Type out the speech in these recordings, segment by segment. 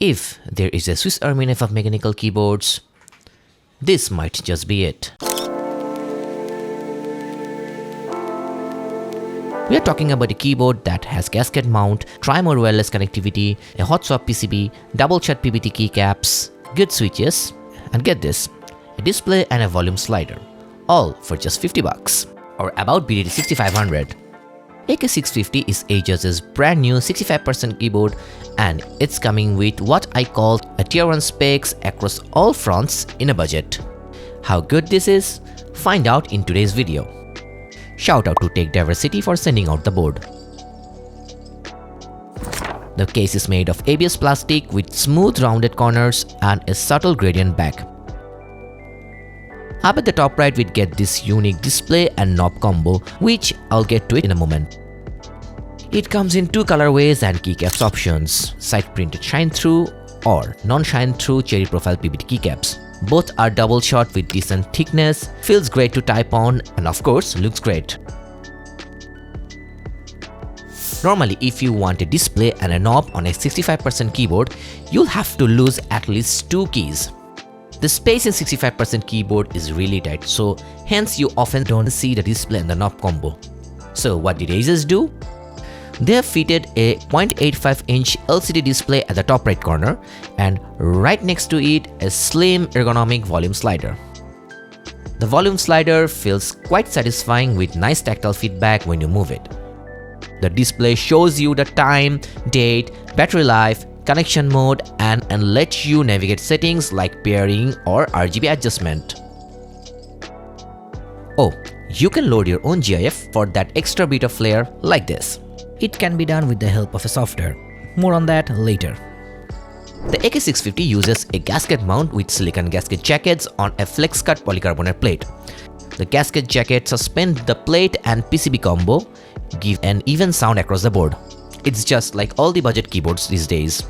If there is a Swiss Army knife of mechanical keyboards, this might just be it. We are talking about a keyboard that has gasket mount, tri-mode wireless connectivity, a hot swap PCB, double shot PBT keycaps, good switches, and get this, a display and a volume slider, all for just 50 bucks, or about BDT 6500. AK650 is Ajazz's brand new 65% keyboard, and it's coming with what I call a tier 1 specs across all fronts in a budget. How good this is? Find out in today's video. Shout out to Tech Diversity for sending out the board. The case is made of ABS plastic with smooth rounded corners and a subtle gradient back. Up at the top right we get this unique display and knob combo, which I'll get to it in a moment. It comes in two colorways and keycaps options, side printed shine through or non-shine through cherry profile PBT keycaps. Both are double shot with decent thickness, feels great to type on, and of course looks great. Normally, if you want a display and a knob on a 65% keyboard, you'll have to lose at least 2 keys. The space in 65% keyboard is really tight, so hence you often don't see the display and the knob combo. So what did Ajazz do? They have fitted a 0.85-inch LCD display at the top right corner, and right next to it a slim ergonomic volume slider. The volume slider feels quite satisfying with nice tactile feedback when you move it. The display shows you the time, date, battery life, connection mode, and lets you navigate settings like pairing or RGB adjustment. Oh, you can load your own GIF for that extra bit of flair like this. It can be done with the help of a software. More on that later. The AK650 uses a gasket mount with silicon gasket jackets on a flex cut polycarbonate plate. The gasket jacket suspend the plate and PCB combo, give an even sound across the board. It's just like all the budget keyboards these days.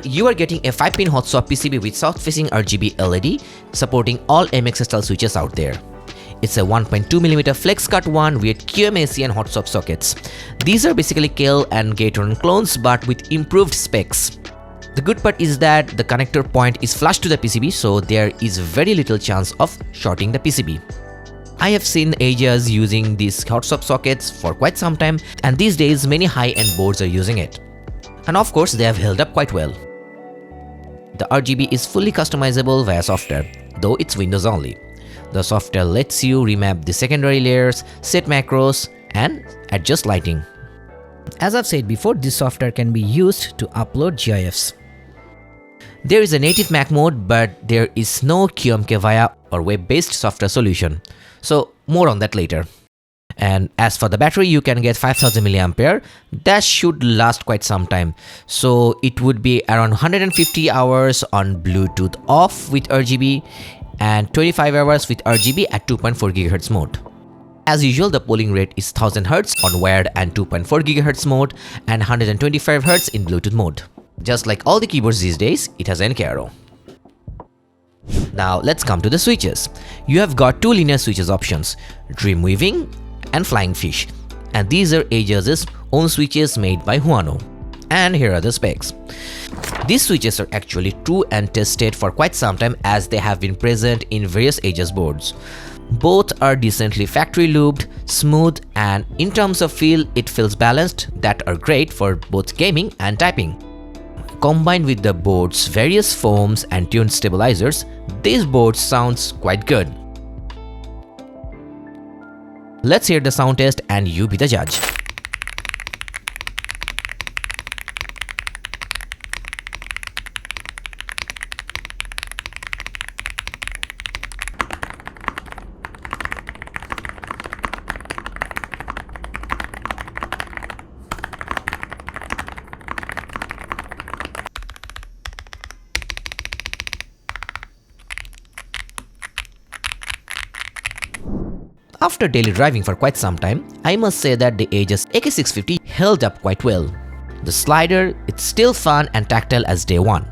You are getting a 5-pin hot swap PCB with south-facing RGB LED supporting all MX style switches out there. It's a 1.2mm flex cut one with QMAC and hot swap sockets. These are basically Kel and Gateron clones but with improved specs. The good part is that the connector point is flush to the PCB, so there is very little chance of shorting the PCB. I have seen Ajazz using these hot swap sockets for quite some time, and these days many high-end boards are using it. And of course they have held up quite well. The RGB is fully customizable via software, though it's Windows only. The software lets you remap the secondary layers, set macros, and adjust lighting. As I've said before, this software can be used to upload GIFs. There is a native Mac mode, but there is no QMK via or web-based software solution. So more on that later. And as for the battery, you can get 5000 mAh. That should last quite some time. So it would be around 150 hours on Bluetooth off with RGB and 25 hours with RGB at 2.4 GHz mode. As usual, the polling rate is 1000 Hz on wired and 2.4 GHz mode and 125 Hz in Bluetooth mode. Just like all the keyboards these days, it has an NK arrow. Now let's come to the switches. You have got 2 linear switches options, Dreamweaving and Flying Fish, and these are Ajazz's own switches made by Huano. And here are the specs. These switches are actually true and tested for quite some time, as they have been present in various Ajazz boards. Both are decently factory lubed, smooth, and in terms of feel, it feels balanced, that are great for both gaming and typing. Combined with the board's various foams and tuned stabilizers, this board sounds quite good. Let's hear the sound test and you be the judge. After daily driving for quite some time, I must say that the Ajazz AK650 held up quite well. The slider, it's still fun and tactile as day one.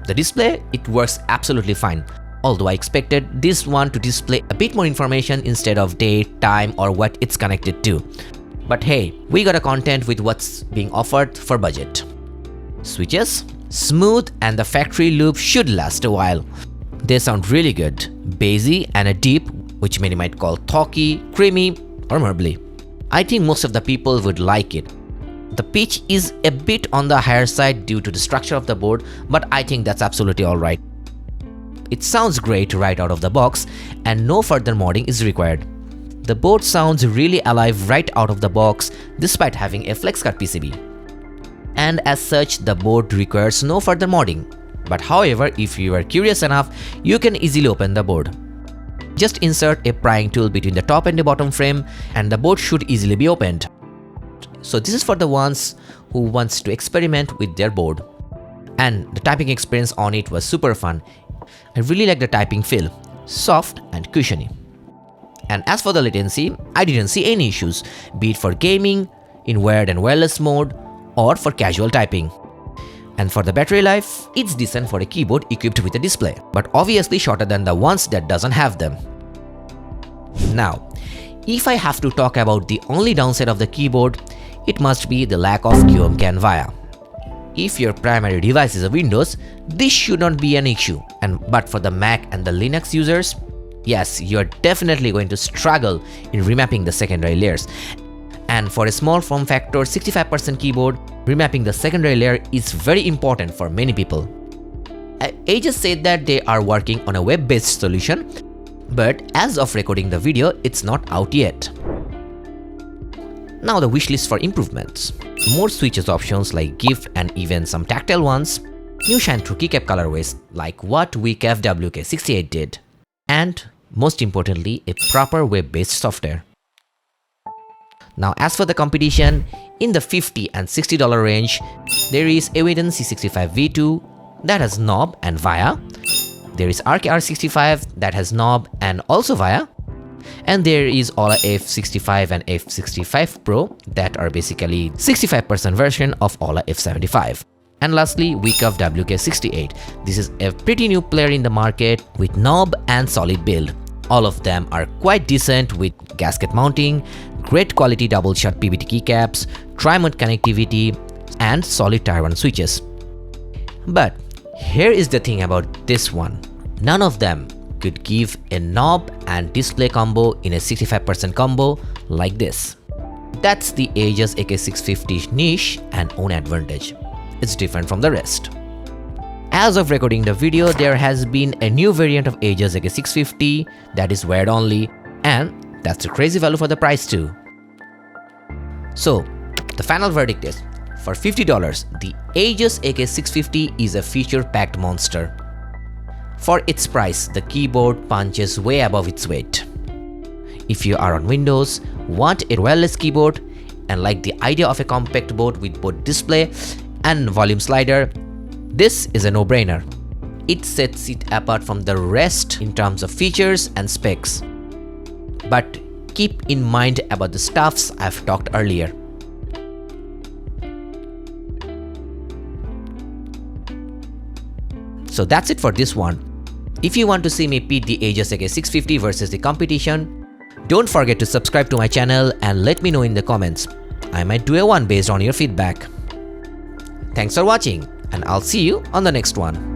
The display, it works absolutely fine, although I expected this one to display a bit more information instead of date, time, or what it's connected to. But hey, we got a content with what's being offered for budget. Switches, smooth and the factory loop should last a while. They sound really good, bassy and a deep, which many might call talky, creamy or marbly. I think most of the people would like it. The pitch is a bit on the higher side due to the structure of the board, but I think that's absolutely alright. It sounds great right out of the box and no further modding is required. The board sounds really alive right out of the box despite having a FlexCut PCB. And as such, the board requires no further modding. But however, if you are curious enough, you can easily open the board. Just insert a prying tool between the top and the bottom frame and the board should easily be opened. So this is for the ones who wants to experiment with their board. And the typing experience on it was super fun. I really like the typing feel, soft and cushiony. And as for the latency, I didn't see any issues, be it for gaming, in wired and wireless mode, or for casual typing. And for the battery life, it's decent for a keyboard equipped with a display, but obviously shorter than the ones that doesn't have them. Now, if I have to talk about the only downside of the keyboard, it must be the lack of QM VIA. If your primary device is a Windows, this should not be an issue. But for the Mac and the Linux users, yes, you're definitely going to struggle in remapping the secondary layers. And for a small form factor 65% keyboard, remapping the secondary layer is very important for many people. Ajazz said that they are working on a web-based solution, but as of recording the video, it's not out yet. Now the wishlist for improvements. More switches options like gift and even some tactile ones. New shine through keycap colorways like what Keycaps AK650 did. And most importantly, a proper web-based software. Now as for the competition, in the $50 and $60 range, there is Awiden C65 V2 that has knob and VIA. There is Arc R65 that has knob and also VIA. And there is Ola F65 and F65 Pro that are basically 65% version of Ola F75. And lastly, Keycaps AK650. This is a pretty new player in the market with knob and solid build. All of them are quite decent with gasket mounting, great quality double shot PBT keycaps, tri-mode connectivity, and solid tier 1 switches. But here is the thing about this one. None of them could give a knob and display combo in a 65% combo like this. That's the Ajazz AK650 niche and own advantage. It's different from the rest. As of recording the video, there has been a new variant of Ajazz AK650 that is wired only, and that's a crazy value for the price too. So, the final verdict is, for $50, the Ajazz AK650 is a feature-packed monster. For its price, the keyboard punches way above its weight. If you are on Windows, want a wireless keyboard, and like the idea of a compact board with both display and volume slider, this is a no-brainer. It sets it apart from the rest in terms of features and specs. But keep in mind about the stuffs I've talked earlier. So that's it for this one. If you want to see me pit the Ajazz AK650 versus the competition, don't forget to subscribe to my channel and let me know in the comments. I might do a one based on your feedback. Thanks for watching, and I'll see you on the next one.